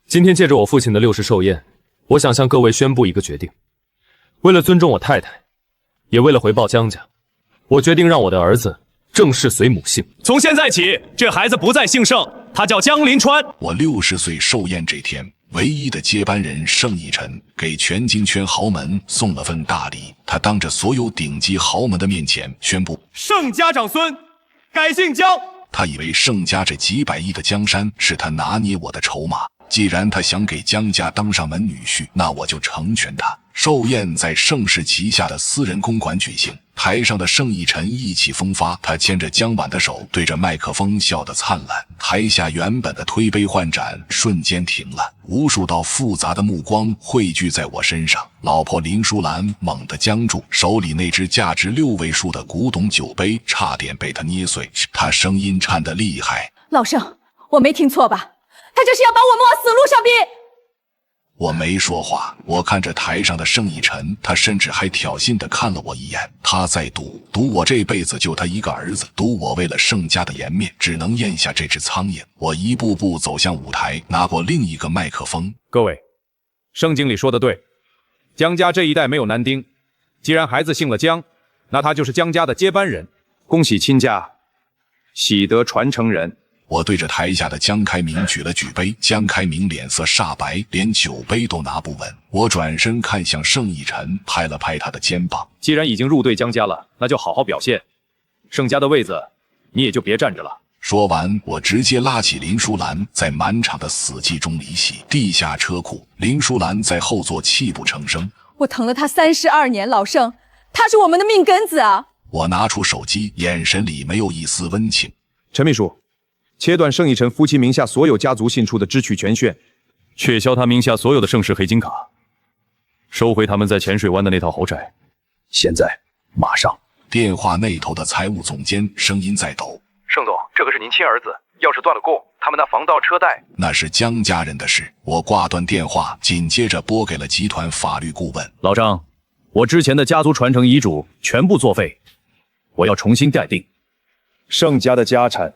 今天借着我父亲的60寿宴，我想向各位宣布一个决定。为了尊重我太太，也为了回报江家，我决定让我的儿子正式随母姓。从现在起，这孩子不再姓盛，他叫江临川。我60岁寿宴这天，唯一的接班人盛义臣给全京圈豪门送了份大礼。他当着所有顶级豪门的面前宣布：盛家长孙改姓江。他以为盛家这几百亿的江山是他拿捏我的筹码。既然他想给江家当上门女婿，那我就成全他。寿宴在盛氏旗下的私人公馆举行，台上的盛义臣意气风发，他牵着江婉的手，对着麦克风笑得灿烂。台下原本的推杯换盏瞬间停了，无数道复杂的目光汇聚在我身上。老婆林淑兰猛地僵住，手里那只价值6位数的古董酒杯差点被他捏碎，他声音颤得厉害：老盛，我没听错吧？他这是要把我们往死路上逼！我没说话，我看着台上的盛义臣，他甚至还挑衅地看了我一眼。他在赌我这辈子就他一个儿子，赌我为了盛家的颜面，只能咽下这只苍蝇。我一步步走向舞台，拿过另一个麦克风。各位，盛经理说的对，江家这一代没有男丁，既然孩子姓了江，那他就是江家的接班人。恭喜亲家，喜得传承人。我对着台下的江开明举了举杯，江开明脸色煞白，连酒杯都拿不稳。我转身看向盛义臣，拍了拍他的肩膀。既然已经入队江家了，那就好好表现。盛家的位子，你也就别站着了。说完，我直接拉起林淑兰，在满场的死寂中离席。地下车库，林淑兰在后座泣不成声。我疼了他32年，老盛，他是我们的命根子啊！我拿出手机，眼神里没有一丝温情。陈秘书，切断盛义臣夫妻名下所有家族信处的支取权限，取消他名下所有的盛世黑金卡，收回他们在浅水湾的那套豪宅。现在，马上！电话那头的财务总监声音在抖：盛总，这个是您亲儿子，要是断了供，他们那防盗车贷……那是江家人的事。我挂断电话，紧接着拨给了集团法律顾问老张，我之前的家族传承遗嘱全部作废，我要重新待定。盛家的家产，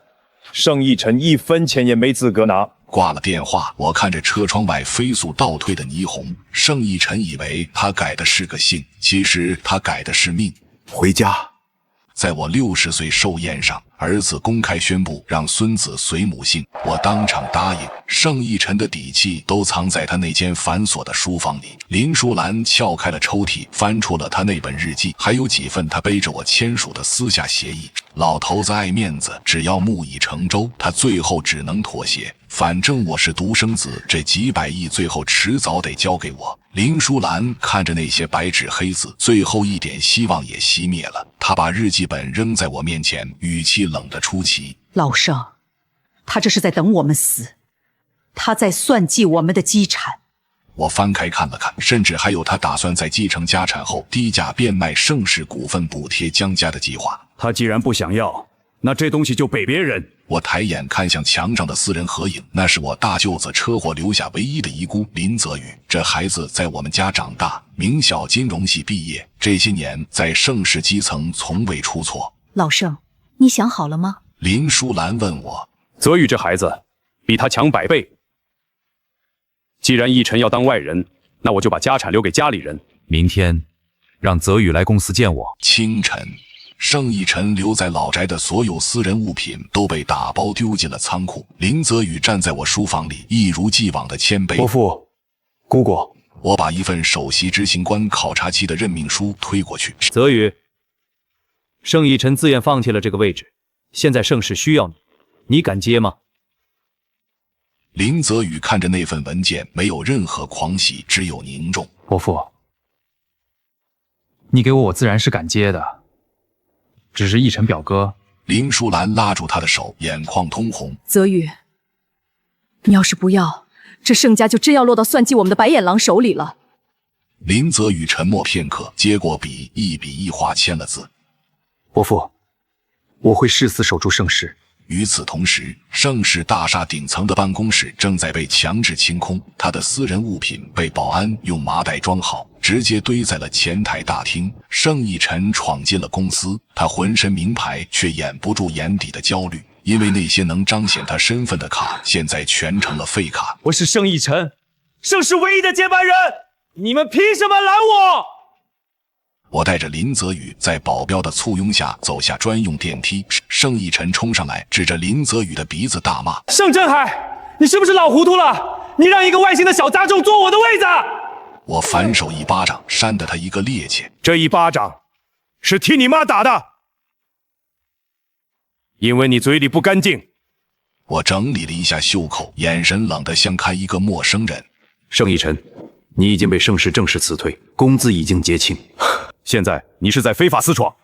盛义臣1分钱也没资格拿。挂了电话，我看着车窗外飞速倒退的霓虹。盛义臣以为他改的是个姓，其实他改的是命。回家。在我60岁寿宴上，儿子公开宣布让孙子随母姓，我当场答应。盛义臣的底气都藏在他那间繁琐的书房里。林淑兰撬开了抽屉，翻出了他那本日记，还有几份他背着我签署的私下协议。老头子爱面子，只要木已成舟，他最后只能妥协。反正我是独生子，这几百亿最后迟早得交给我。林淑兰看着那些白纸黑字，最后一点希望也熄灭了。她把日记本扔在我面前，语气冷得出奇：老盛，他这是在等我们死，他在算计我们的积产。我翻开看了看，甚至还有他打算在继承家产后低价变卖盛世股份补贴江家的计划。他既然不想要，那这东西就给别人。我抬眼看向墙上的私人合影，那是我大舅子车祸留下唯一的遗孤林泽宇。这孩子在我们家长大，名校金融系毕业，这些年在盛世基层从未出错。老盛，你想好了吗？林淑兰问我。泽宇这孩子比他强100倍。既然义臣要当外人，那我就把家产留给家里人。明天让泽宇来公司见我。清晨，盛义臣留在老宅的所有私人物品都被打包丢进了仓库。林泽宇站在我书房里，一如既往的谦卑。伯父，姑姑。我把一份首席执行官考察期的任命书推过去。泽宇，盛义臣自愿放弃了这个位置，现在盛世需要你，你敢接吗？林泽宇看着那份文件，没有任何狂喜，只有凝重。伯父，你给我自然是敢接的，只是义臣表哥。林淑兰拉住他的手，眼眶通红。泽宇，你要是不要，这盛家就真要落到算计我们的白眼狼手里了。林泽宇沉默片刻，接过笔，一笔一划签了字。伯父，我会誓死守住盛世。与此同时，盛世大厦顶层的办公室正在被强制清空，他的私人物品被保安用麻袋装好，直接堆在了前台大厅。盛义臣闯进了公司，他浑身名牌，却掩不住眼底的焦虑。因为那些能彰显他身份的卡，现在全成了废卡。我是盛逸晨，盛世唯一的接班人，你们凭什么拦我？我带着林泽宇在保镖的簇拥下走下专用电梯，盛逸晨冲上来，指着林泽宇的鼻子大骂：“盛振海，你是不是老糊涂了？你让一个外星的小杂种坐我的位子！”我反手一巴掌扇得他一个趔趄。这一巴掌是替你妈打的，因为你嘴里不干净。我整理了一下袖口，眼神冷得像看一个陌生人。盛逸晨，你已经被盛世正式辞退，工资已经结清。现在你是在非法私闯，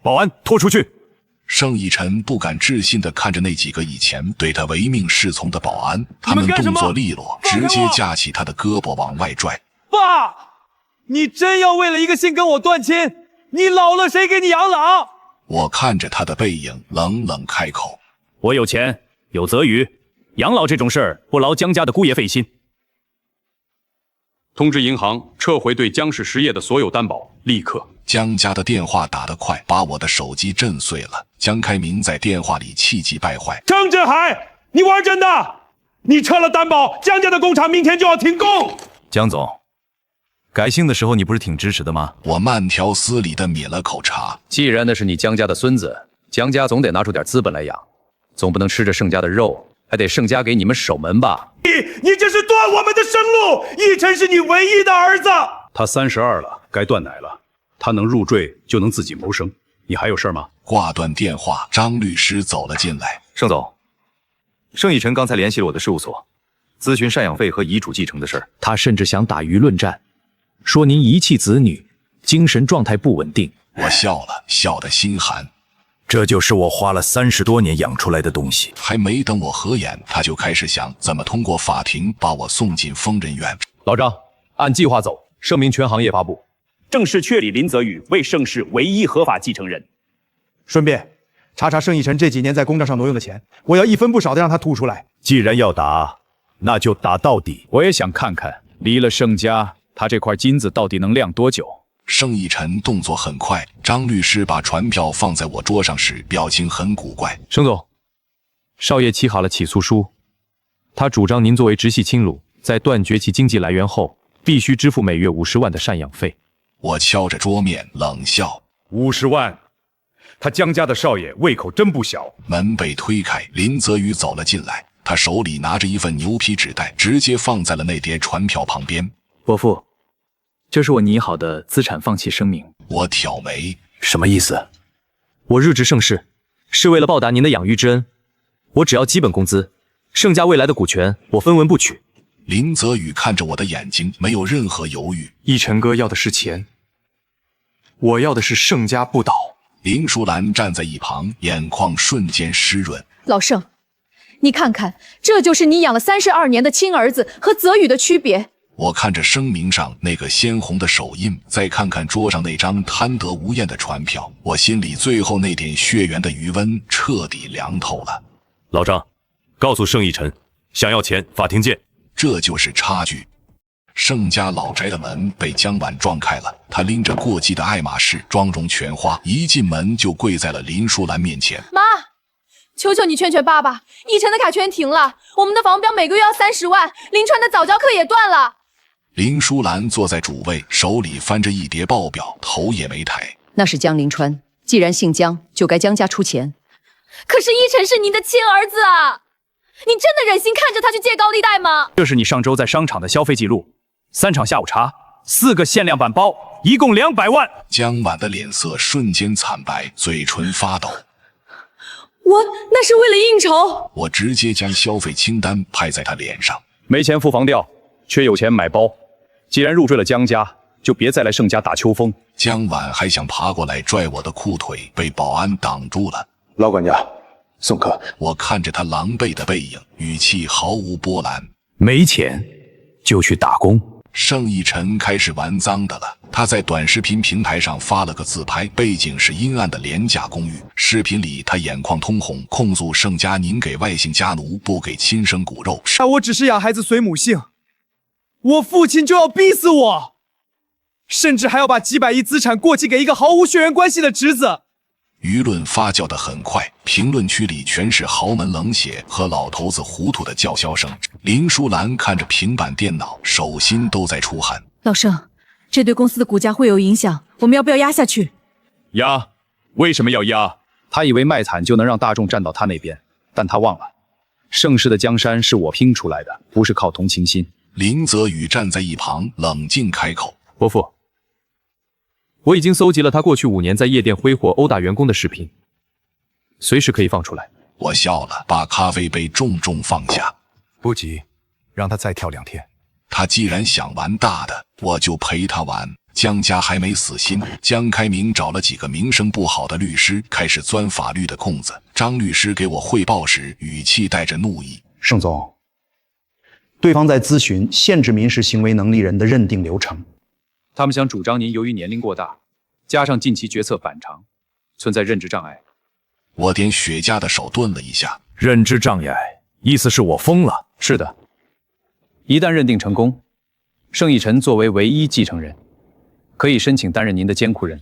保安拖出去。盛逸晨不敢置信地看着那几个以前对他唯命是从的保安，他们动作利落，直接架起他的胳膊往外拽。爸，你真要为了一个姓跟我断亲？你老了谁给你养老？我看着他的背影，冷冷开口：“我有钱，有泽宇，养老这种事儿不劳江家的姑爷费心。”通知银行撤回对江氏实业的所有担保，立刻。江家的电话打得快，把我的手机震碎了。江开明在电话里气急败坏：“张振海，你玩真的？你撤了担保，江家的工厂明天就要停工。”江总，改姓的时候你不是挺支持的吗？我慢条斯理地抿了口茶。既然那是你江家的孙子，江家总得拿出点资本来养，总不能吃着盛家的肉，还得盛家给你们守门吧？你这是断我们的生路！逸晨是你唯一的儿子。他32了，该断奶了。他能入赘就能自己谋生。你还有事吗？挂断电话，张律师走了进来。盛总，盛逸晨刚才联系了我的事务所，咨询赡养费和遗嘱继承的事儿。他甚至想打舆论战，说您遗弃子女，精神状态不稳定。我笑了，笑得心寒。这就是我花了30多年养出来的东西。还没等我合眼，他就开始想怎么通过法庭把我送进疯人院。老张，按计划走，声明全行业发布，正式确立林泽宇为盛世唯一合法继承人。顺便查查盛逸晨这几年在公账上挪用的钱，我要一分不少的让他吐出来。既然要打，那就打到底。我也想看看离了盛家，他这块金子到底能亮多久。盛逸晨动作很快，张律师把传票放在我桌上时，表情很古怪。盛总，少爷起好了起诉书，他主张您作为直系亲属，在断绝其经济来源后，必须支付每月50万的赡养费。我敲着桌面冷笑：50万，他江家的少爷胃口真不小。门被推开，林泽宇走了进来，他手里拿着一份牛皮纸袋，直接放在了那叠传票旁边。伯父，这是我拟好的资产放弃声明。我挑眉，什么意思？我入职盛世，是为了报答您的养育之恩，我只要基本工资，盛家未来的股权我分文不取。林泽宇看着我的眼睛，没有任何犹豫。逸晨哥要的是钱，我要的是盛家不倒。林淑兰站在一旁，眼眶瞬间湿润。老盛，你看看，这就是你养了32年的亲儿子和泽宇的区别。我看着声明上那个鲜红的手印，再看看桌上那张贪得无厌的传票，我心里最后那点血缘的余温彻底凉透了。老张，告诉盛逸晨，想要钱，法庭见。这就是差距。盛家老宅的门被江婉撞开了，他拎着过季的爱马仕，妆容全花，一进门就跪在了林淑兰面前。妈，求求你劝劝爸爸，逸晨的卡全停了，我们的房标每个月要30万，林川的早教课也断了。林淑兰坐在主位，手里翻着一叠报表，头也没抬。那是江林川，既然姓江，就该江家出钱。可是逸晨是您的亲儿子啊，你真的忍心看着他去借高利贷吗？这是你上周在商场的消费记录，3场下午茶，4个限量版包，一共200万。江婉的脸色瞬间惨白，嘴唇发抖。那是为了应酬。我直接将消费清单拍在他脸上。没钱付房调，却有钱买包。既然入赘了江家，就别再来盛家打秋风。江婉还想爬过来拽我的裤腿，被保安挡住了。老管家，送客。我看着他狼狈的背影，语气毫无波澜。没钱就去打工。盛逸晨开始玩脏的了，他在短视频平台上发了个自拍，背景是阴暗的廉价公寓。视频里他眼眶通红，控诉盛家宁给外姓家奴，不给亲生骨肉。我只是养孩子随母姓，我父亲就要逼死我，甚至还要把几百亿资产过继给一个毫无血缘关系的侄子。舆论发酵得很快，评论区里全是豪门冷血和老头子糊涂的叫嚣声。林淑兰看着平板电脑，手心都在出汗。老盛，这对公司的股价会有影响，我们要不要压下去？压？为什么要压？他以为卖惨就能让大众站到他那边，但他忘了，盛世的江山是我拼出来的，不是靠同情心。林泽宇站在一旁冷静开口：伯父，我已经搜集了他过去5年在夜店挥霍殴打员工的视频，随时可以放出来。我笑了，把咖啡杯重重放下。不急，让他再跳2天。他既然想玩大的，我就陪他玩。江家还没死心，江开明找了几个名声不好的律师，开始钻法律的空子。张律师给我汇报时，语气带着怒意：盛总，对方在咨询限制民事行为能力人的认定流程。他们想主张您由于年龄过大，加上近期决策反常，存在认知障碍。我点雪茄的手顿了一下。认知障碍，意思是我疯了？是的，一旦认定成功，盛逸晨作为唯一继承人，可以申请担任您的监护人，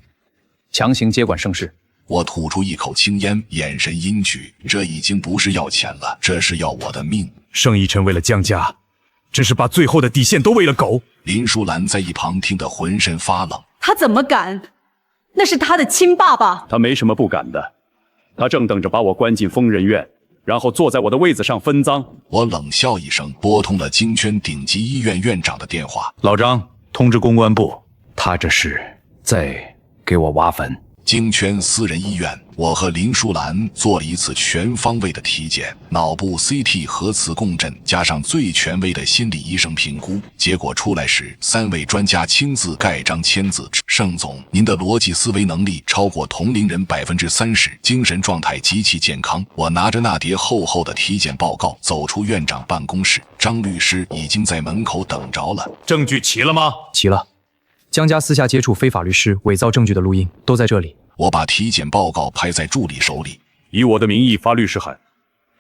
强行接管盛世。我吐出一口青烟，眼神阴鸷。这已经不是要钱了，这是要我的命。盛逸晨为了江家，真是把最后的底线都喂了狗。林淑兰在一旁听得浑身发冷。他怎么敢？那是他的亲爸爸。他没什么不敢的，他正等着把我关进疯人院，然后坐在我的位子上分赃。我冷笑一声，拨通了京圈顶级医院院长的电话。老张，通知公关部，他这是在给我挖坟。京圈私人医院，我和林淑兰做了一次全方位的体检，脑部 CT 核磁共振加上最权威的心理医生评估，结果出来时，3位专家亲自盖章签字。盛总，您的逻辑思维能力超过同龄人30%，精神状态极其健康。我拿着那叠厚厚的体检报告走出院长办公室，张律师已经在门口等着了。证据齐了吗？齐了。江家私下接触非法律师伪造证据的录音都在这里。我把体检报告拍在助理手里，以我的名义发律师函，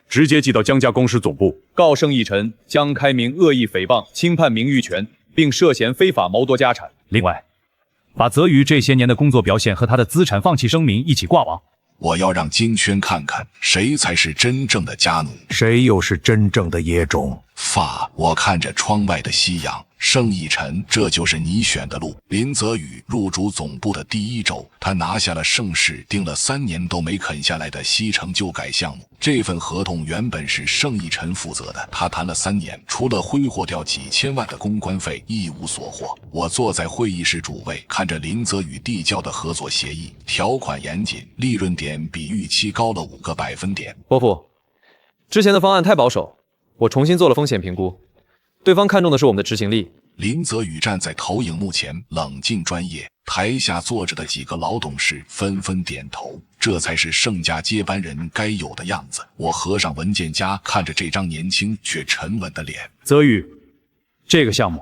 直接寄到江家公司总部，告盛逸晨、江开明恶意诽谤、侵犯名誉权，并涉嫌非法谋夺家产。另外，把泽宇这些年的工作表现和他的资产放弃声明一起挂网。我要让京圈看看谁才是真正的家奴，谁又是真正的野种。我看着窗外的夕阳。盛逸晨，这就是你选的路。林泽宇入主总部的第1周，他拿下了盛世定了3年都没啃下来的西城旧改项目。这份合同原本是盛逸晨负责的，他谈了3年，除了挥霍掉几千万的公关费，一无所获。我坐在会议室主位，看着林泽宇递交的合作协议，条款严谨，利润点比预期高了5个百分点。伯父，之前的方案太保守，我重新做了风险评估，对方看重的是我们的执行力。林泽宇站在投影幕前，冷静专业。台下坐着的几个老董事纷纷点头，这才是盛家接班人该有的样子。我合上文件夹，看着这张年轻却沉稳的脸。泽宇，这个项目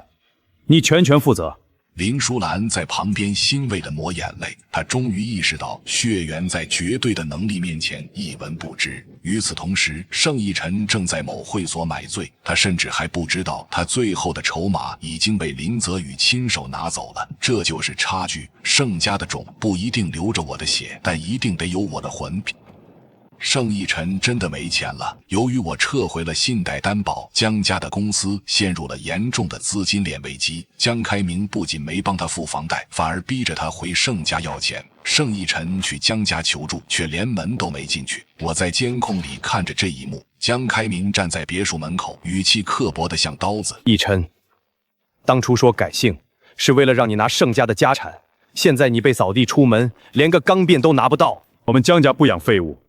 你全权负责。林淑兰在旁边欣慰地抹眼泪，她终于意识到血缘在绝对的能力面前一文不值。与此同时，盛逸晨正在某会所买醉，他甚至还不知道他最后的筹码已经被林泽宇亲手拿走了。这就是差距，盛家的种不一定流着我的血，但一定得有我的魂。盛逸晨真的没钱了。由于我撤回了信贷担保，江家的公司陷入了严重的资金链危机。江开明不仅没帮他付房贷，反而逼着他回盛家要钱。盛逸晨去江家求助，却连门都没进去。我在监控里看着这一幕，江开明站在别墅门口，语气刻薄得像刀子。逸晨，当初说改姓是为了让你拿盛家的家产，现在你被扫地出门，连个钢镚都拿不到。我们江家不养废物，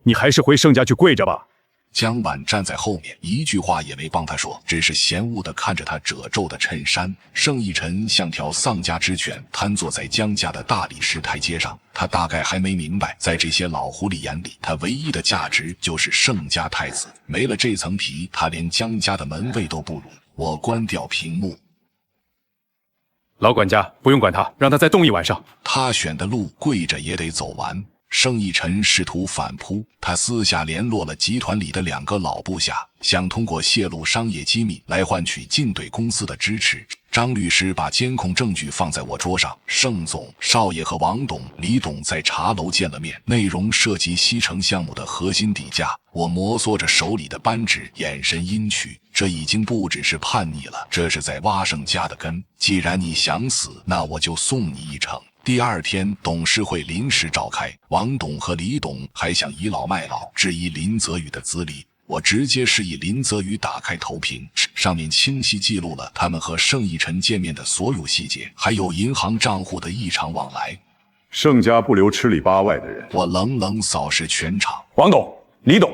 你还是回盛家去跪着吧。江晚站在后面，一句话也没帮他说，只是嫌恶地看着他褶皱的衬衫。盛逸晨像条丧家之犬，瘫坐在江家的大理石台阶上。他大概还没明白，在这些老狐狸眼里，他唯一的价值就是盛家太子。没了这层皮，他连江家的门卫都不如。我关掉屏幕。老管家，不用管他，让他再冻1晚上。他选的路，跪着也得走完。盛逸晨试图反扑，他私下联络了集团里的2个老部下，想通过泄露商业机密来换取晋对公司的支持。张律师把监控证据放在我桌上。盛总、少爷和王董、李董在茶楼见了面，内容涉及西城项目的核心底价。我摩挲着手里的扳指，眼神阴黢。这已经不只是叛逆了，这是在挖盛家的根。既然你想死，那我就送你一程。第二天，董事会临时召开，王董和李董还想倚老卖老，质疑林泽宇的资历。我直接示意林泽宇打开投屏，上面清晰记录了他们和盛义晨见面的所有细节，还有银行账户的异常往来。盛家不留吃里扒外的人。我冷冷扫视全场。王董、李董，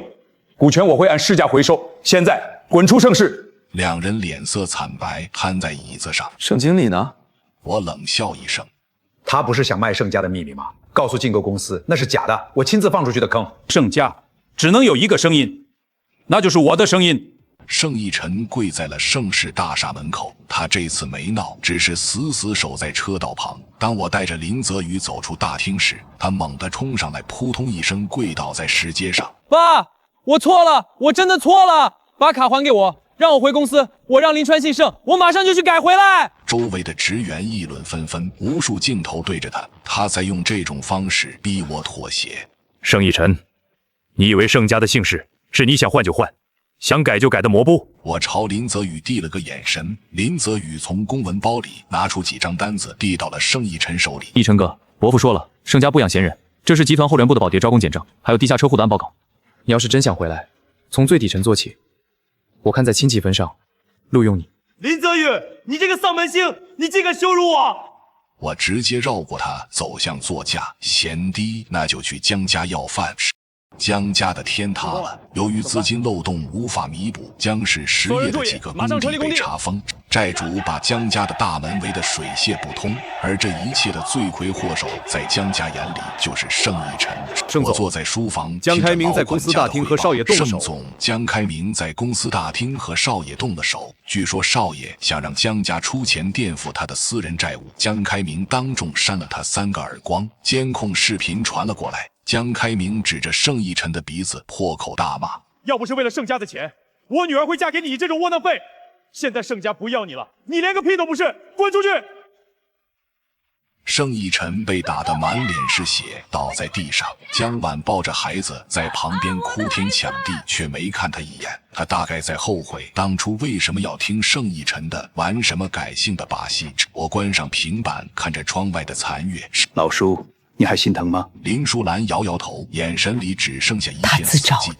股权我会按市价回收，现在滚出盛世！两人脸色惨白，瘫在椅子上。盛经理呢？我冷笑一声。他不是想卖盛家的秘密吗？告诉竞购公司那是假的，我亲自放出去的坑。盛家只能有一个声音，那就是我的声音。盛义晨跪在了盛世大厦门口，他这次没闹，只是死死守在车道旁。当我带着林泽宇走出大厅时，他猛地冲上来，扑通一声跪倒在石阶上。爸，我错了，我真的错了，把卡还给我，让我回公司，我让林川信盛，我马上就去改回来。周围的职员议论纷纷，无数镜头对着他，他在用这种方式逼我妥协。盛义晨，你以为盛家的姓氏是你想换就换，想改就改的抹布？我朝林泽宇递了个眼神，林泽宇从公文包里拿出几张单子，递到了盛义晨手里。义晨哥，伯父说了，盛家不养闲人，这是集团后联部的保碟招工简章，还有地下车库的安保稿。你要是真想回来，从最底层做起，我看在亲戚分上，录用你。林泽宇，你这个丧门星，你竟敢羞辱我！我直接绕过他，走向座驾，嫌低那就去江家要饭。江家的天塌了，由于资金漏洞无法弥补，江市实业的几个工地被查封，债主把江家的大门围得水泄不通。而这一切的罪魁祸首，在江家眼里就是盛义晨。我坐在书房，江开明在公司大厅和少爷动了手。盛总，江开明在公司大厅和少爷动了手。据说少爷想让江家出钱垫付他的私人债务，江开明当众扇了他3个耳光。监控视频传了过来。江开明指着盛义晨的鼻子破口大骂：要不是为了盛家的钱，我女儿会嫁给你这种窝囊废。现在盛家不要你了，你连个屁都不是，滚出去！盛义晨被打得满脸是血，倒在地上。江晚抱着孩子在旁边哭天抢地，却没看他一眼。他大概在后悔当初为什么要听盛义晨的，玩什么改姓的把戏。我关上平板，看着窗外的残月。老叔，你还心疼吗？林淑兰摇摇头，眼神里只剩下一片死寂。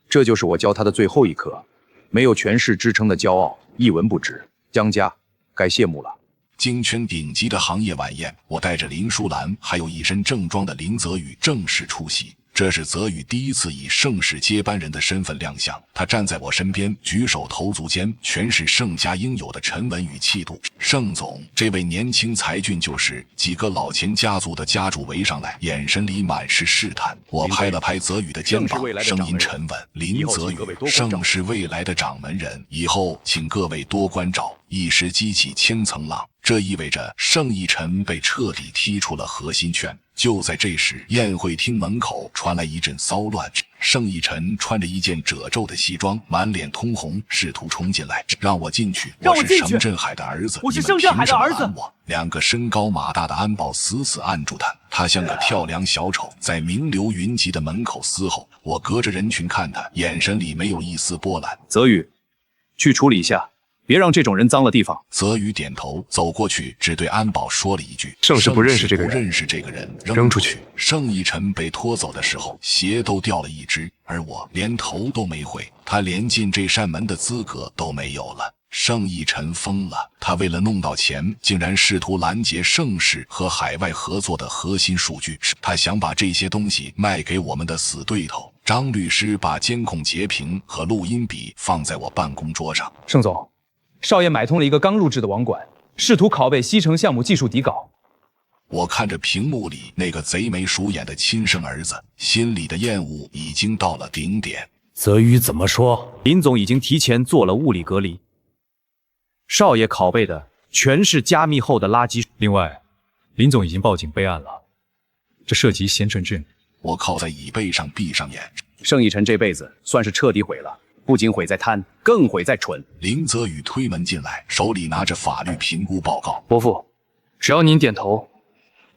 这就是我教他的最后一课，没有权势支撑的骄傲，一文不值。江家该谢幕了。京圈顶级的行业晚宴，我带着林淑兰还有一身正装的林泽宇正式出席。这是泽宇第一次以盛世接班人的身份亮相，他站在我身边，举手投足间全是盛家应有的沉稳与气度。盛总，这位年轻才俊就是几个老钱家族的家主围上来，眼神里满是试探。我拍了拍泽宇的肩膀，声音沉稳：林泽宇，盛世未来的掌门人，以后请各位多关照。一时激起千层浪，这意味着盛义晨被彻底踢出了核心圈。就在这时，宴会厅门口传来一阵骚乱。盛义晨穿着一件褶皱的西装，满脸通红，试图冲进来，让我进去。我是盛振海的儿子，我是盛振海的儿子。2个身高马大的安保死死按住他，他像个跳梁小丑，在名流云集的门口嘶吼。我隔着人群看他，眼神里没有一丝波澜。泽宇，去处理一下。别让这种人脏了地方。泽宇点头，走过去，只对安保说了一句：“盛世不认识这个人，不认识这个人，扔出去。”盛义晨被拖走的时候，鞋都掉了一只，而我连头都没回，他连进这扇门的资格都没有了。盛义晨疯了，他为了弄到钱，竟然试图拦截盛世和海外合作的核心数据，他想把这些东西卖给我们的死对头。张律师把监控截屏和录音笔放在我办公桌上。盛总，少爷买通了一个刚入职的网管，试图拷贝西城项目技术底稿。我看着屏幕里那个贼眉鼠眼的亲生儿子，心里的厌恶已经到了顶点。泽宇怎么说？林总已经提前做了物理隔离，少爷拷贝的全是加密后的垃圾。另外，林总已经报警备案了，这涉及嫌蠢罪。我靠在椅背上闭上眼。盛义晨这辈子算是彻底毁了。不仅毁在贪，更毁在蠢。林泽宇推门进来，手里拿着法律评估报告。伯父，只要您点头，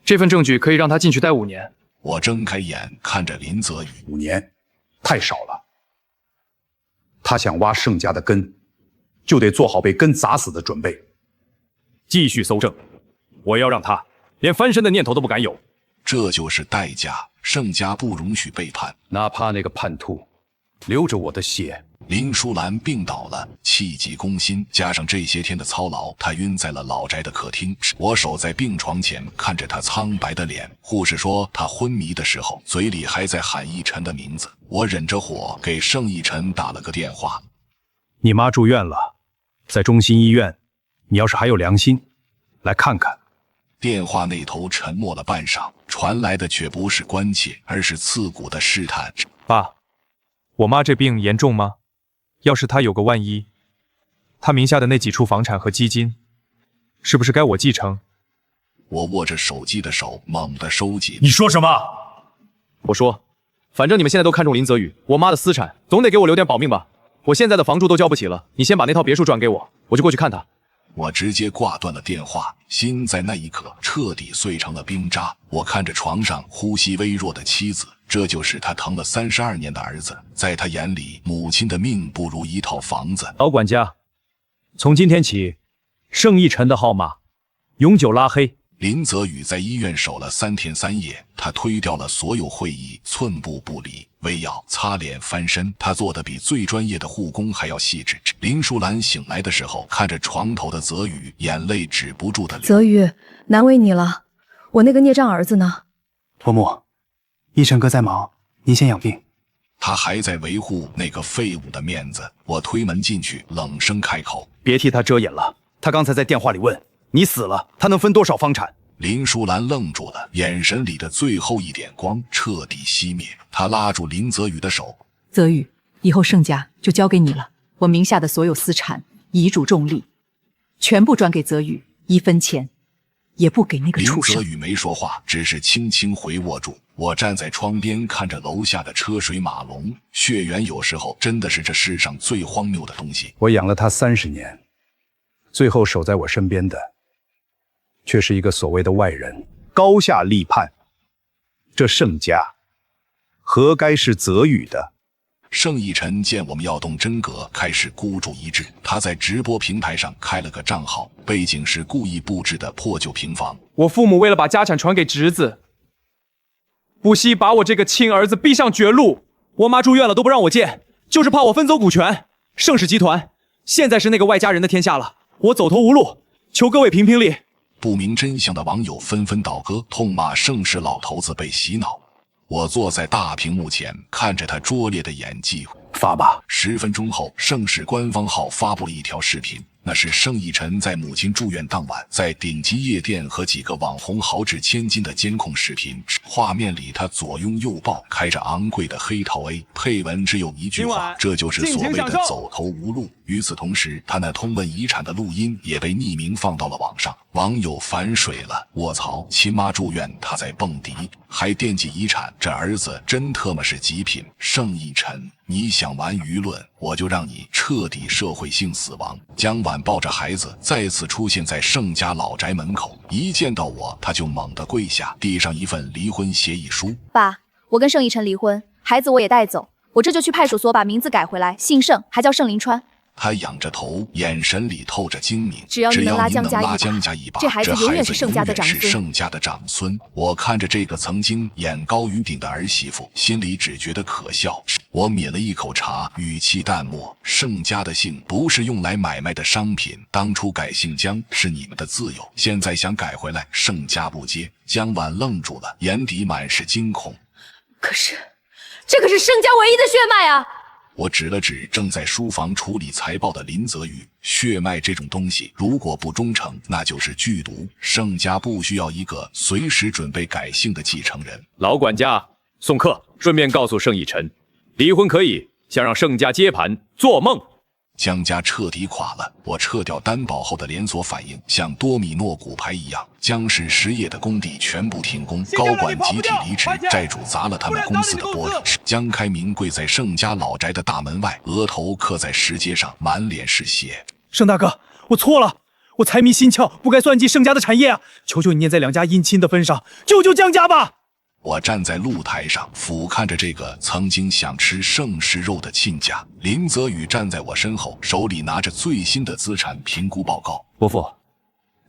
这份证据可以让他进去待5年。我睁开眼看着林泽宇，5年，太少了。他想挖盛家的根，就得做好被根砸死的准备。继续搜证，我要让他连翻身的念头都不敢有。这就是代价，盛家不容许背叛，哪怕那个叛徒流着我的血。林淑兰病倒了，气急攻心，加上这些天的操劳，她晕在了老宅的客厅。我守在病床前，看着她苍白的脸。护士说她昏迷的时候，嘴里还在喊奕晨的名字。我忍着火给盛奕晨打了个电话。你妈住院了，在中心医院，你要是还有良心，来看看。电话那头沉默了半晌，传来的却不是关切，而是刺骨的试探。爸，我妈这病严重吗？要是她有个万一，她名下的那几处房产和基金，是不是该我继承？我握着手机的手猛地收紧。你说什么？我说，反正你们现在都看中林泽宇，我妈的私产总得给我留点保命吧。我现在的房住都交不起了，你先把那套别墅转给我，我就过去看她。我直接挂断了电话，心在那一刻彻底碎成了冰渣。我看着床上呼吸微弱的妻子，这就是他疼了32年的儿子。在他眼里，母亲的命不如一套房子。老管家，从今天起，盛奕晨的号码永久拉黑。林泽宇在医院守了3天3夜，他推掉了所有会议，寸步不离。喂药、擦脸、翻身，他做的比最专业的护工还要细致。林淑兰醒来的时候，看着床头的泽宇，眼泪止不住的流。泽宇，难为你了，我那个孽障儿子呢？伯母，奕晨哥在忙，您先养病。他还在维护那个废物的面子。我推门进去，冷声开口：“别替他遮掩了，他刚才在电话里问。你死了，他能分多少房产？”林淑兰愣住了，眼神里的最后一点光彻底熄灭。她拉住林泽宇的手：“泽宇，以后盛家就交给你了，我名下的所有私产、遗嘱重利，全部转给泽宇，1分钱也不给那个畜生。”林泽宇没说话，只是轻轻回握住。我站在窗边，看着楼下的车水马龙。血缘有时候真的是这世上最荒谬的东西。我养了他30年，最后守在我身边的，却是一个所谓的外人，高下立判。这盛家何该是泽宇的？盛奕晨见我们要动真格，开始孤注一掷。他在直播平台上开了个账号，背景是故意布置的破旧平房。我父母为了把家产传给侄子，不惜把我这个亲儿子逼上绝路。我妈住院了都不让我见，就是怕我分走股权。盛氏集团现在是那个外家人的天下了，我走投无路，求各位评评理。不明真相的网友纷纷倒戈，痛骂盛氏老头子被洗脑。我坐在大屏幕前，看着他拙劣的演技。发吧。10分钟后，盛氏官方号发布了一条视频，那是盛奕晨在母亲住院当晚，在顶级夜店和几个网红豪掷千金的监控视频。画面里，他左拥右抱，开着昂贵的黑桃 A， 配文只有一句话：这就是所谓的走投无路。与此同时，他那通问遗产的录音也被匿名放到了网上。网友反水了，卧槽，亲妈住院他在蹦迪，还惦记遗产，这儿子真特么是极品。盛奕晨，你想玩舆论，我就让你彻底社会性死亡。江晚抱着孩子再次出现在盛家老宅门口，一见到我，他就猛地跪下，递上一份离婚协议书。爸，我跟盛奕晨离婚，孩子我也带走，我这就去派出所把名字改回来，姓盛，还叫盛林川。他仰着头，眼神里透着精明。只要你能拉江家一把，这孩子永远是盛家的长孙。我看着这个曾经眼高于顶的儿媳妇，心里只觉得可笑。我抿了一口茶，语气淡漠：盛家的姓不是用来买卖的商品，当初改姓江是你们的自由，现在想改回来，盛家不接。江晚愣住了，眼底满是惊恐。可是，这可是盛家唯一的血脉啊！我指了指正在书房处理财报的林泽宇，血脉这种东西，如果不忠诚，那就是剧毒。盛家不需要一个随时准备改姓的继承人。老管家，送客，顺便告诉盛奕晨，离婚可以，想让盛家接盘，做梦。江家彻底垮了。我撤掉担保后的连锁反应像多米诺骨牌一样，江氏实业的工地全部停工，高管集体离职，债主砸了他们公司的玻璃。江开明跪在盛家老宅的大门外，额头刻在石阶上，满脸是血。盛大哥，我错了，我财迷心窍，不该算计盛家的产业啊！求求你念在两家姻亲的份上，救救江家吧！我站在露台上，俯瞰着这个曾经想吃盛世肉的亲家。林泽宇站在我身后，手里拿着最新的资产评估报告。伯父，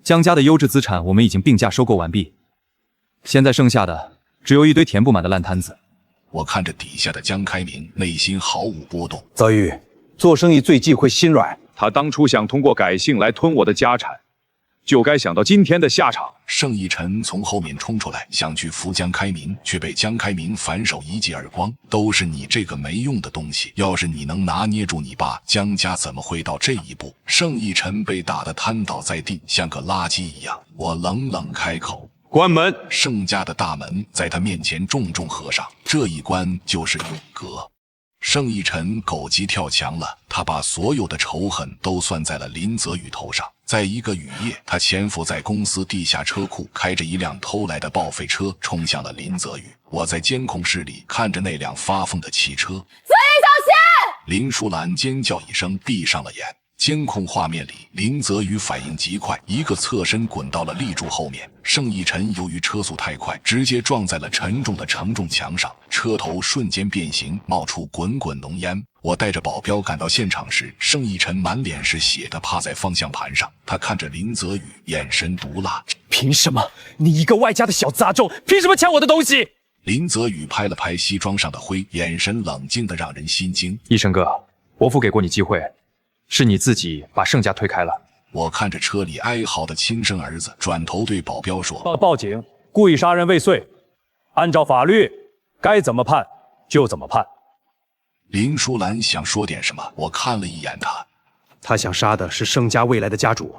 江家的优质资产我们已经并价收购完毕，现在剩下的只有一堆填不满的烂摊子。我看着底下的江开明，内心毫无波动。泽宇，做生意最忌讳心软。他当初想通过改姓来吞我的家产，就该想到今天的下场。盛一晨从后面冲出来，想去扶江开明，却被江开明反手一记耳光。都是你这个没用的东西！要是你能拿捏住你爸，江家怎么会到这一步？盛一晨被打得瘫倒在地，像个垃圾一样。我冷冷开口：关门！盛家的大门在他面前重重合上，这一关就是永隔。盛一晨狗急跳墙了，他把所有的仇恨都算在了林泽宇头上。在一个雨夜，他潜伏在公司地下车库，开着一辆偷来的报废车冲向了林泽宇。我在监控室里看着那辆发疯的汽车。泽宇，小心！林淑兰尖叫一声，闭上了眼。监控画面里，林泽宇反应极快，一个侧身滚到了立柱后面。盛一晨由于车速太快，直接撞在了沉重的承重墙上，车头瞬间变形，冒出滚滚浓烟。我带着保镖赶到现场时，盛一晨满脸是血的趴在方向盘上，他看着林泽宇，眼神毒辣。凭什么？你一个外家的小杂种，凭什么抢我的东西？林泽宇拍了拍西装上的灰，眼神冷静的让人心惊。一晨哥，伯父给过你机会，是你自己把盛家推开了。我看着车里哀嚎的亲生儿子，转头对保镖说：报警，故意杀人未遂，按照法律该怎么判就怎么判。林淑兰想说点什么，我看了一眼他想杀的是盛家未来的家主，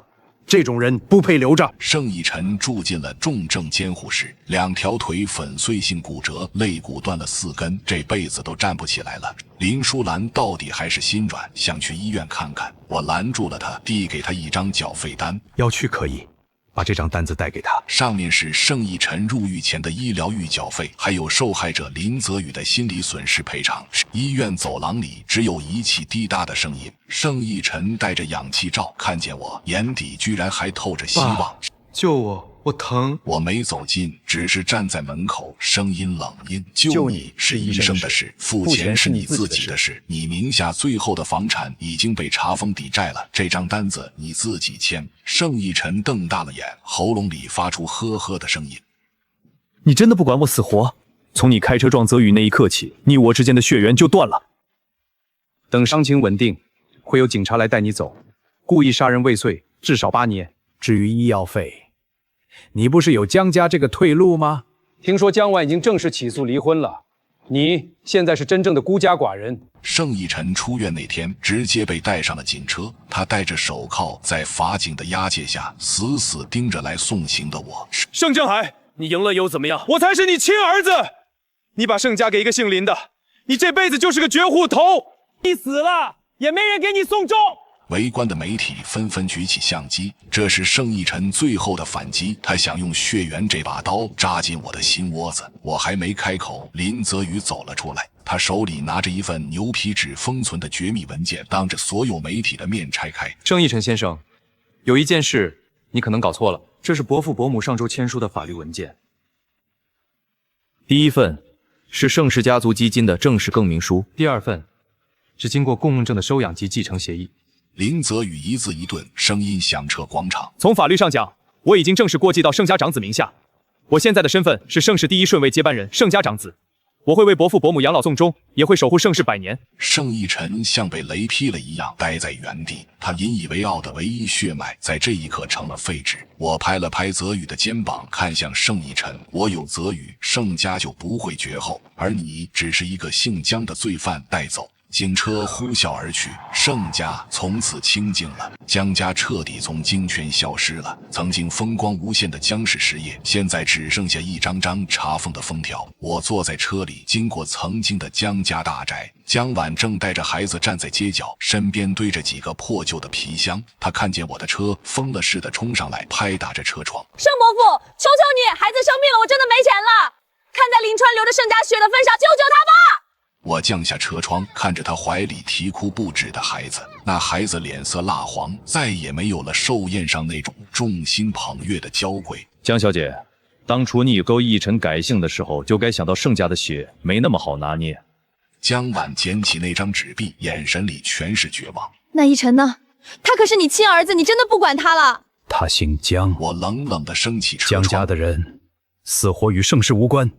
这种人不配留着。盛一晨住进了重症监护室，2条腿粉碎性骨折，肋骨断了4根，这辈子都站不起来了。林淑兰到底还是心软，想去医院看看。我拦住了她，递给她一张缴费单。要去可以，把这张单子带给他，上面是盛一晨入狱前的医疗预缴费，还有受害者林泽宇的心理损失赔偿。医院走廊里只有仪器滴答的声音。盛一晨戴着氧气罩，看见我，眼底居然还透着希望。救我，我疼。我没走近，只是站在门口，声音冷硬。救你是医生的事，付钱是你自己的事。你名下最后的房产已经被查封抵债了，这张单子你自己签。盛一晨瞪大了眼，喉咙里发出呵呵的声音。你真的不管我死活？从你开车撞泽宇那一刻起，你我之间的血缘就断了。等伤情稳定，会有警察来带你走。故意杀人未遂，至少8年。至于医药费，你不是有江家这个退路吗？听说江万已经正式起诉离婚了，你现在是真正的孤家寡人。盛一晨出院那天，直接被带上了警车，他戴着手铐，在法警的押解下，死死盯着来送行的我。盛正海，你赢了又怎么样？我才是你亲儿子！你把盛家给一个姓林的，你这辈子就是个绝户头！你死了，也没人给你送终！围观的媒体纷纷举起相机，这是盛一晨最后的反击，他想用血缘这把刀扎进我的心窝子。我还没开口，林泽宇走了出来，他手里拿着一份牛皮纸封存的绝密文件，当着所有媒体的面拆开。盛一晨先生，有一件事你可能搞错了，这是伯父伯母上周签署的法律文件。第一份是盛氏家族基金的正式更名书，第2份是经过共证的收养及继承协议。林泽宇一字一顿，声音响彻广场。从法律上讲，我已经正式过继到盛家长子名下。我现在的身份是盛氏第1顺位接班人，盛家长子。我会为伯父伯母养老送终，也会守护盛氏100年。盛一晨像被雷劈了一样呆在原地，他引以为傲的唯一血脉在这一刻成了废纸。我拍了拍泽宇的肩膀，看向盛一晨，我有泽宇，盛家就不会绝后，而你只是一个姓江的罪犯带走。警车呼啸而去，盛家从此清静了，江家彻底从京圈消失了。曾经风光无限的江氏实业，现在只剩下一张张查封的封条。我坐在车里，经过曾经的江家大宅，江晚正带着孩子站在街角，身边堆着几个破旧的皮箱。他看见我的车，疯了似的冲上来，拍打着车窗。盛伯父，求求你，孩子生病了，我真的没钱了，看在临川流着盛家血的份上，救救他吧！我降下车窗，看着他怀里啼哭不止的孩子，那孩子脸色蜡黄，再也没有了寿宴上那种众星捧月的娇贵。江小姐，当初你勾奕晨改姓的时候，就该想到盛家的血没那么好拿捏。江晚捡起那张纸币，眼神里全是绝望。那奕晨呢？他可是你亲儿子，你真的不管他了？他姓江，我冷冷地升起车窗。江家的人死活与盛世无关。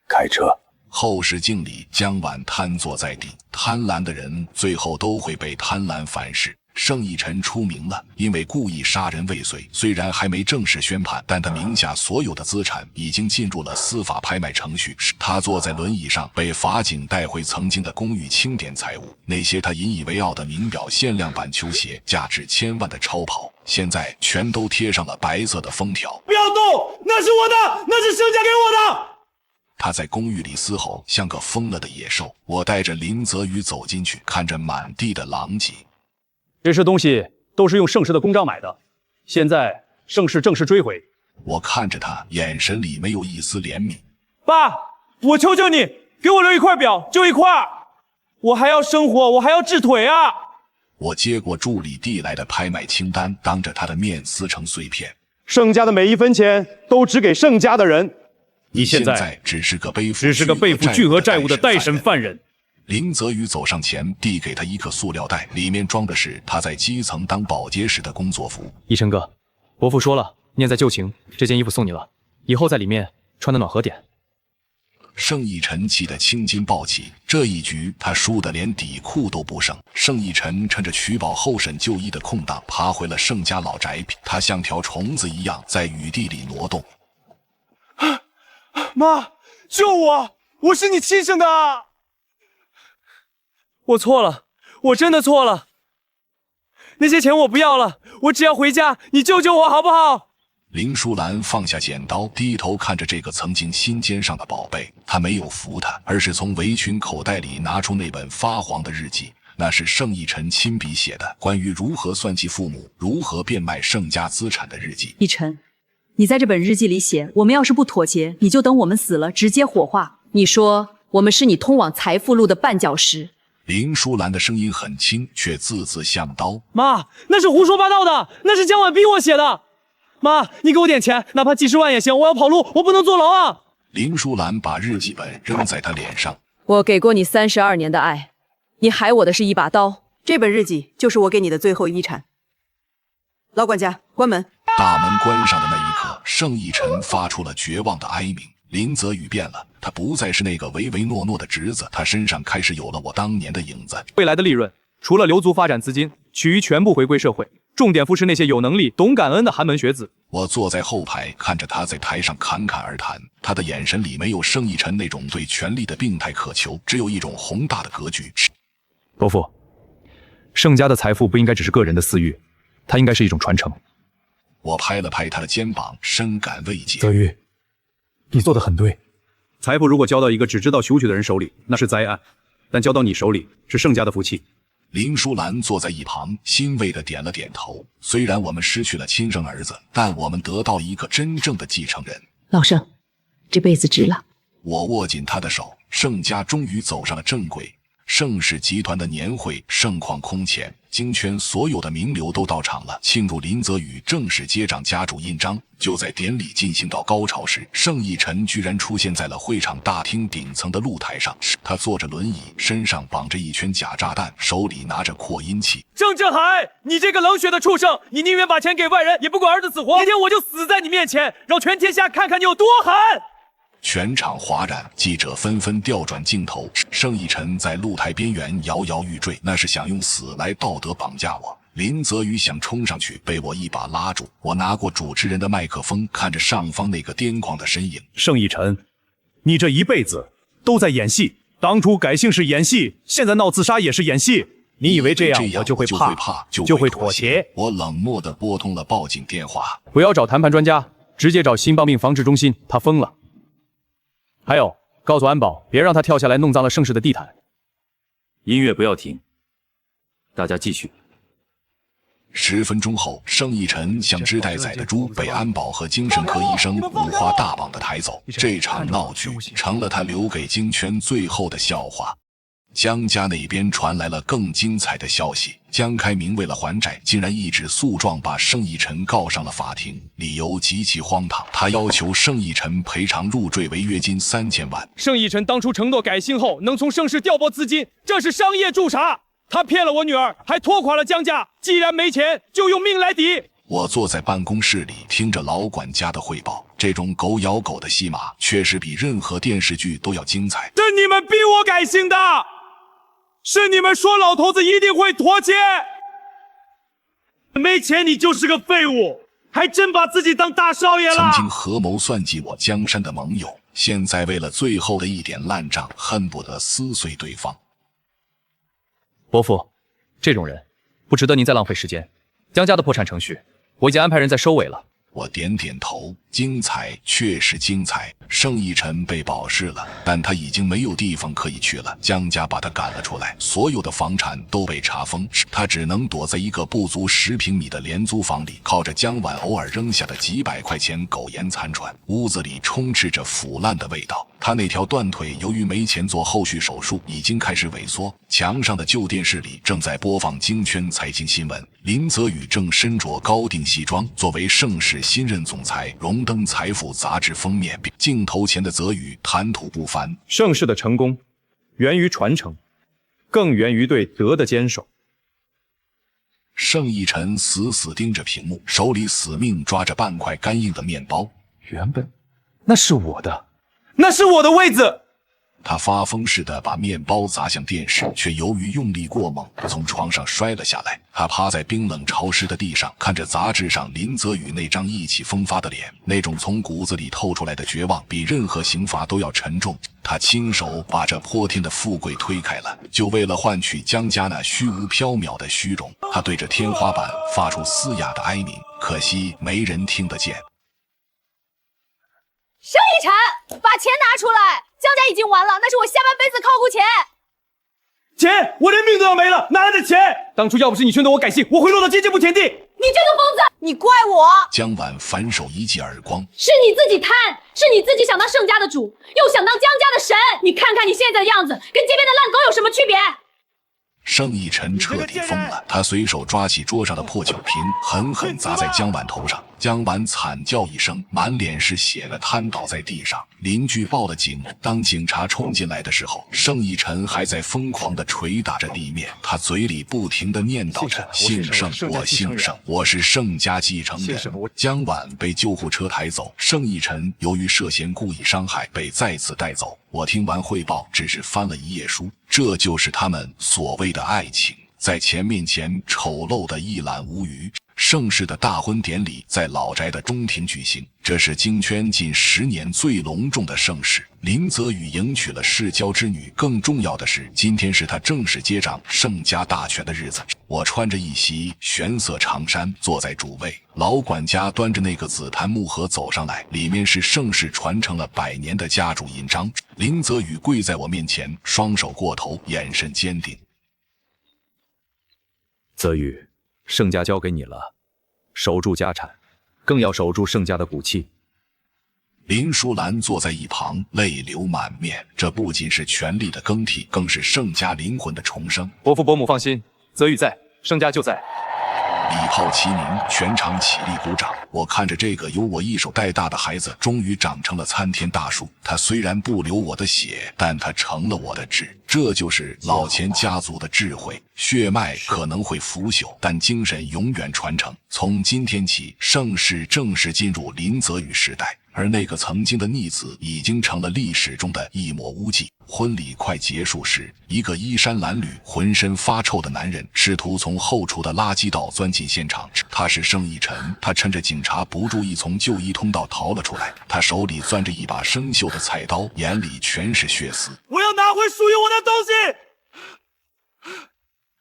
开车。后视镜里，江晚瘫坐在地。贪婪的人最后都会被贪婪反噬。盛奕晨出名了，因为故意杀人未遂，虽然还没正式宣判，但他名下所有的资产已经进入了司法拍卖程序。他坐在轮椅上，被法警带回曾经的公寓清点财物，那些他引以为傲的名表、限量版球鞋、价值1000万的超跑，现在全都贴上了白色的封条。不要动，那是我的，那是盛家给我的。他在公寓里嘶吼，像个疯了的野兽。我带着林泽宇走进去，看着满地的狼藉。这些东西都是用盛世的公章买的，现在盛世正式追回。我看着他，眼神里没有一丝怜悯。爸，我求求你，给我留一块表，就一块，我还要生活，我还要治腿啊！我接过助理递来的拍卖清单，当着他的面撕成碎片。盛家的每一分钱都只给盛家的人。你现在只是个背负巨额债务的待审犯人。林泽宇走上前，递给他一个塑料袋，里面装的是他在基层当保洁时的工作服。奕晨哥，伯父说了，念在旧情，这件衣服送你了，以后在里面穿的暖和点。盛奕晨气得青筋暴起，这一局他输得连底裤都不剩。盛奕晨趁着取保候审就医的空档，爬回了盛家老宅，他像条虫子一样在雨地里挪动。妈，救我！我是你亲生的啊！我错了，我真的错了。那些钱我不要了，我只要回家，你救救我好不好？林淑兰放下剪刀，低头看着这个曾经心尖上的宝贝。她没有扶他，而是从围裙口袋里拿出那本发黄的日记，那是盛奕晨亲笔写的，关于如何算计父母、如何变卖盛家资产的日记。奕晨，你在这本日记里写，我们要是不妥协，你就等我们死了直接火化。你说我们是你通往财富路的绊脚石。林淑兰的声音很轻，却字字像刀。妈，那是胡说八道的，那是江晚逼我写的。妈，你给我点钱，哪怕几10万也行，我要跑路，我不能坐牢啊！林淑兰把日记本扔在他脸上。我给过你32年的爱，你害我的是一把刀。这本日记就是我给你的最后遗产。老管家，关门。大门关上的那一刻，盛奕晨发出了绝望的哀鸣。林泽宇变了，他不再是那个唯唯诺诺的侄子，他身上开始有了我当年的影子。未来的利润，除了留足发展资金，其余全部回归社会，重点扶持那些有能力、懂感恩的寒门学子。我坐在后排，看着他在台上侃侃而谈，他的眼神里没有盛奕晨那种对权力的病态渴求，只有一种宏大的格局。伯父，盛家的财富不应该只是个人的私欲，它应该是一种传承。我拍了拍他的肩膀，深感慰藉。泽宇，你做得很对。财富如果交到一个只知道索取的人手里，那是灾难；但交到你手里，是盛家的福气。林淑兰坐在一旁，欣慰地点了点头。虽然我们失去了亲生儿子，但我们得到一个真正的继承人。老盛，这辈子值了。我握紧他的手，盛家终于走上了正轨。盛氏集团的年会盛况空前，京圈所有的名流都到场了，庆祝林泽宇正式接掌家主印章。就在典礼进行到高潮时，盛奕晨居然出现在了会场大厅顶层的露台上。他坐着轮椅，身上绑着一圈假炸弹，手里拿着扩音器。郑振海，你这个冷血的畜生，你宁愿把钱给外人，也不管儿子死活。今天我就死在你面前，让全天下看看你有多狠！全场哗然，记者纷纷调转镜头。盛奕晨在露台边缘摇摇欲坠，那是想用死来道德绑架我。林泽宇想冲上去，被我一把拉住。我拿过主持人的麦克风，看着上方那个癫狂的身影。盛奕晨，你这一辈子都在演戏，当初改姓是演戏，现在闹自杀也是演戏。你以为这样我就会怕，就会妥协？我冷漠地拨通了报警电话。不要找谈判专家，直接找心脏病防治中心，他疯了。还有，告诉安保，别让他跳下来弄脏了盛世的地毯。音乐不要停，大家继续。10分钟后，盛逸晨像只待宰的猪，被安保和精神科医生五花大绑地抬走。这场闹剧成了他留给京圈最后的笑话。江家那边传来了更精彩的消息，江开明为了还债，竟然一纸诉状把盛逸晨告上了法庭，理由极其荒唐，他要求盛逸晨赔偿入赘违约金3000万。盛逸晨当初承诺改姓后能从盛世调拨资金，这是商业驻查。他骗了我女儿，还拖垮了江家。既然没钱，就用命来抵。我坐在办公室里，听着老管家的汇报，这种狗咬狗的戏码确实比任何电视剧都要精彩。是你们逼我改姓的，是你们说老头子一定会妥协。没钱你就是个废物，还真把自己当大少爷了。曾经合谋算计我江山的盟友，现在为了最后的一点烂账，恨不得撕碎对方。伯父，这种人不值得您再浪费时间。江家的破产程序，我已经安排人在收尾了。我点点头，精彩，确实精彩。盛逸晨被保释了，但他已经没有地方可以去了。江家把他赶了出来，所有的房产都被查封，他只能躲在一个不足10平米的廉租房里，靠着江晚偶尔扔下的几百块钱苟延残喘。屋子里充斥着腐烂的味道，他那条断腿由于没钱做后续手术，已经开始萎缩。墙上的旧电视里正在播放京圈财经新闻，林泽宇正身着高定西装，作为盛世新任总裁，荣登财富杂志封面。镜头前的泽宇谈吐不凡，盛世的成功源于传承，更源于对德的坚守。盛逸晨死死盯着屏幕，手里死命抓着半块干硬的面包。原本那是我的，那是我的位子。他发疯似的把面包砸向电视，却由于用力过猛，从床上摔了下来。他趴在冰冷潮湿的地上，看着杂志上林泽宇那张意气风发的脸，那种从骨子里透出来的绝望，比任何刑罚都要沉重。他亲手把这泼天的富贵推开了，就为了换取江家那虚无缥缈的虚荣。他对着天花板发出嘶哑的哀鸣，可惜没人听得见。盛逸晨，把钱拿出来！江家已经完了，那是我下半辈子靠股钱。钱，我连命都要没了，哪来的钱？当初要不是你劝得我改姓，我会落到阶级不田地。你这个疯子，你怪我！江晚反手一记耳光，是你自己贪，是你自己想当盛家的主，又想当江家的神。你看看你现在的样子，跟街边的烂狗有什么区别？盛逸晨彻底疯了，他随手抓起桌上的破酒瓶，狠狠砸在江晚头上。江晚惨叫一声，满脸是血的瘫倒在地上。邻居报了警，当警察冲进来的时候，盛逸晨还在疯狂地捶打着地面，他嘴里不停地念叨着：姓盛，我姓盛，我是盛家继承人。江晚被救护车抬走，盛逸晨由于涉嫌故意伤害被再次带走。我听完汇报，只是翻了一页书，这就是他们所谓的爱情，在钱面前丑陋的一览无余。盛世的大婚典礼在老宅的中庭举行，这是京圈近10年最隆重的盛事。林泽宇迎娶了世交之女，更重要的是，今天是他正式接掌盛家大权的日子。我穿着一袭玄色长衫，坐在主位，老管家端着那个紫檀木盒走上来，里面是盛世传承了100年的家主印章。林泽宇跪在我面前，双手过头，眼神坚定。泽宇，盛家交给你了，守住家产，更要守住盛家的骨气。林淑兰坐在一旁，泪流满面。这不仅是权力的更替，更是盛家灵魂的重生。伯父伯母放心，泽宇在，盛家就在。礼炮齐鸣，全场起立鼓掌。我看着这个由我一手带大的孩子，终于长成了参天大树。他虽然不流我的血，但他成了我的志。这就是老钱家族的智慧。血脉可能会腐朽，但精神永远传承。从今天起，盛世正式进入林泽宇时代。而那个曾经的逆子已经成了历史中的一抹污迹。婚礼快结束时，一个衣衫褴褛、浑身发臭的男人试图从后厨的垃圾道钻进现场。他是盛逸晨，他趁着警察不注意从就医通道逃了出来。他手里攥着一把生锈的菜刀，眼里全是血丝。我要拿回回属于我的东西。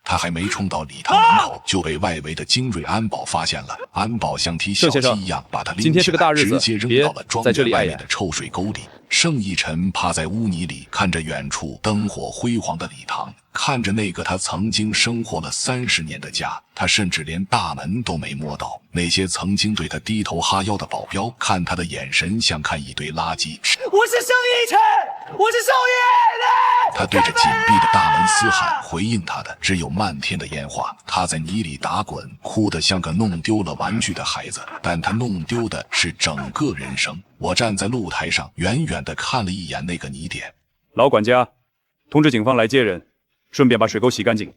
他还没冲到礼堂门口，就被外围的精锐安保发现了。安保像踢小鸡一样把他拎起来，直接扔到了庄园外面的臭水沟里。盛逸晨趴在污泥里，看着远处灯火辉煌的礼堂，看着那个他曾经生活了30年的家，他甚至连大门都没摸到。那些曾经对他低头哈腰的保镖，看他的眼神像看一堆垃圾。我是盛逸晨，我是少爷。他对着紧闭的大门嘶喊，回应他的只有漫天的烟花。他在泥里打滚，哭得像个弄丢了玩具的孩子，但他弄丢的是整个人生。我站在露台上，远远地看了一眼那个泥点。老管家，通知警方来接人，顺便把水沟洗干净。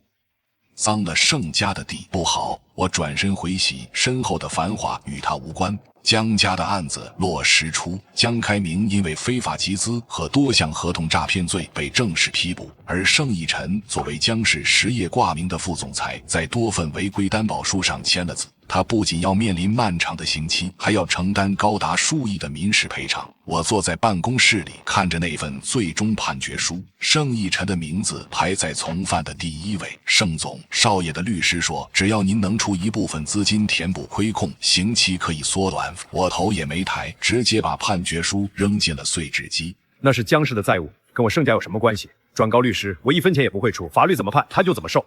脏了盛家的地不好，我转身回席，身后的繁华与他无关。江家的案子落实出，江开明因为非法集资和多项合同诈骗罪被正式批捕，而盛逸晨作为江氏实业挂名的副总裁，在多份违规担保书上签了字。他不仅要面临漫长的刑期，还要承担高达数亿的民事赔偿。我坐在办公室里，看着那份最终判决书，盛逸晨的名字排在从犯的第1位。盛总，少爷的律师说，只要您能出一部分资金填补亏空，刑期可以缩短。我头也没抬，直接把判决书扔进了碎纸机。那是江氏的债务，跟我盛家有什么关系？转告律师，我1分钱也不会出，法律怎么判他就怎么受。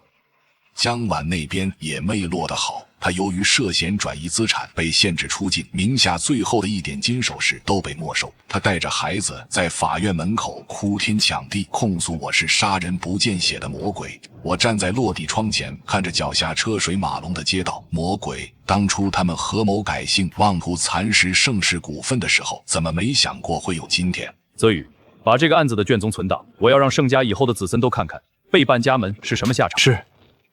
江晚那边也没落得好，他由于涉嫌转移资产被限制出境，名下最后的1点金首饰都被没收。他带着孩子在法院门口哭天抢地，控诉我是杀人不见血的魔鬼。我站在落地窗前，看着脚下车水马龙的街道。魔鬼，当初他们合谋改姓，妄图蚕食盛世股份的时候，怎么没想过会有今天？泽宇，把这个案子的卷宗存档，我要让盛家以后的子孙都看看背叛家门是什么下场。是，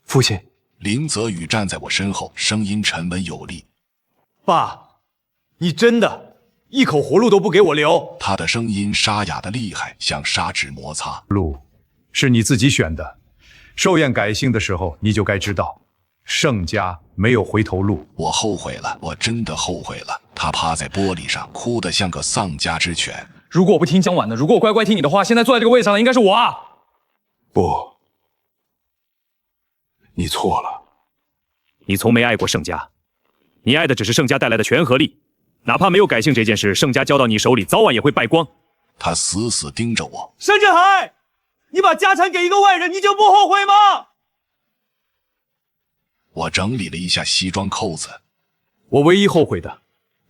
父亲。林泽宇站在我身后，声音沉稳有力。爸，你真的一口活路都不给我留？他的声音沙哑的厉害，像砂纸摩擦。路是你自己选的，寿宴改姓的时候你就该知道，盛家没有回头路。我后悔了，我真的后悔了。他趴在玻璃上，哭得像个丧家之犬。如果我不听江晚的，如果我乖乖听你的话，现在坐在这个位上的应该是我啊！不，你错了。你从没爱过盛家，你爱的只是盛家带来的权和利。哪怕没有改姓这件事，盛家交到你手里，早晚也会败光。他死死盯着我。盛振海，你把家产给一个外人，你就不后悔吗？我整理了一下西装扣子。我唯一后悔的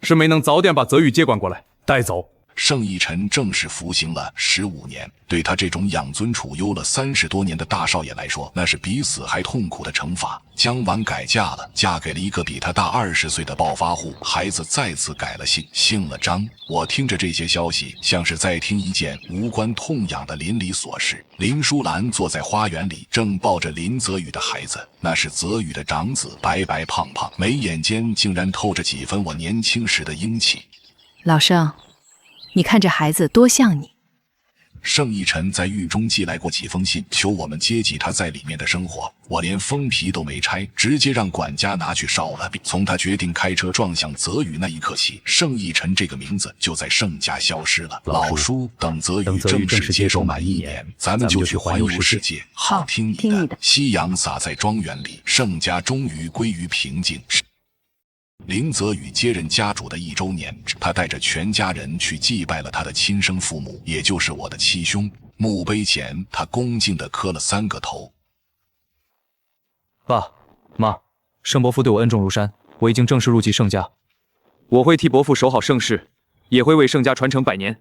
是没能早点把泽宇接管过来带走。盛逸晨正式服刑了15年，对他这种养尊处优了30多年的大少爷来说，那是比死还痛苦的惩罚。江晚改嫁了，嫁给了一个比他大20岁的暴发户，孩子再次改了姓，姓了张。我听着这些消息，像是在听一件无关痛痒的邻里琐事。林淑兰坐在花园里，正抱着林泽宇的孩子，那是泽宇的长子，白白胖胖，眉眼间竟然透着几分我年轻时的英气。老盛，你看这孩子多像你。盛逸晨在狱中寄来过几封信，求我们接济他在里面的生活。我连封皮都没拆，直接让管家拿去烧了。从他决定开车撞向泽宇那一刻起，盛逸晨这个名字就在盛家消失了。老叔，等泽宇正式接受满1年，咱们就去环游世界。好，听你的。夕阳洒在庄园里，盛家终于归于平静。林泽宇接任家主的1周年，他带着全家人去祭拜了他的亲生父母，也就是我的七兄。墓碑前，他恭敬地磕了3个头。爸妈，盛伯父对我恩重如山，我已经正式入籍盛家，我会替伯父守好盛世，也会为盛家传承100年。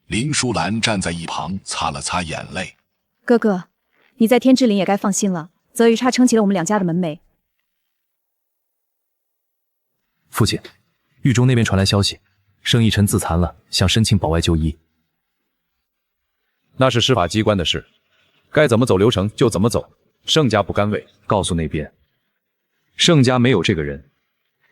林淑兰站在一旁擦了擦眼泪。哥哥，你在天之灵也该放心了，泽宇差撑起了我们2家的门楣。父亲，狱中那边传来消息，盛逸晨自残了，想申请保外就医。那是司法机关的事，该怎么走流程就怎么走。盛家不甘位，告诉那边，盛家没有这个人，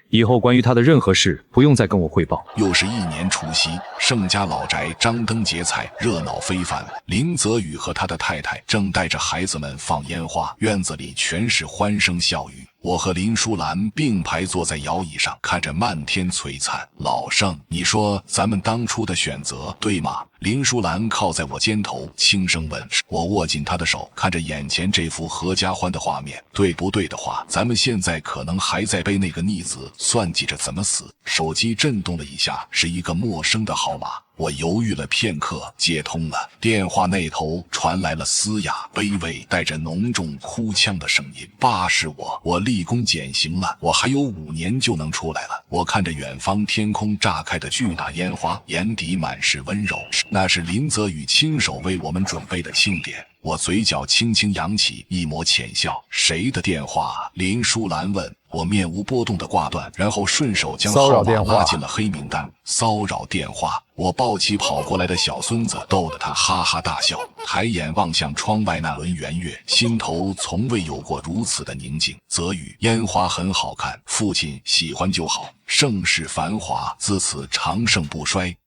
以后关于他的任何事不用再跟我汇报。又是1年除夕，盛家老宅张灯结彩，热闹非凡。林泽宇和他的太太正带着孩子们放烟花，院子里全是欢声笑语。我和林淑兰并排坐在摇椅上，看着漫天璀璨。老盛，你说咱们当初的选择对吗？林淑兰靠在我肩头，轻声问。我握紧她的手，看着眼前这幅合家欢的画面。对不对的话，咱们现在可能还在被那个逆子算计着怎么死。手机震动了一下，是一个陌生的号码。我犹豫了片刻，接通了。电话那头传来了嘶哑、卑微、带着浓重哭腔的声音：“爸，是我，我立功减刑了，我还有5年就能出来了。”我看着远方天空炸开的巨大烟花，眼底满是温柔。那是林泽宇亲手为我们准备的庆典。我嘴角轻轻扬起一抹浅笑。谁的电话？林淑兰问。我面无波动地挂断，然后顺手将号码拉进了黑名单。骚扰电话！我抱起跑过来的小孙子，逗得他哈哈大笑。抬眼望向窗外那轮圆月，心头从未有过如此的宁静。泽宇，烟花很好看，父亲喜欢就好。盛世繁华，自此长盛不衰。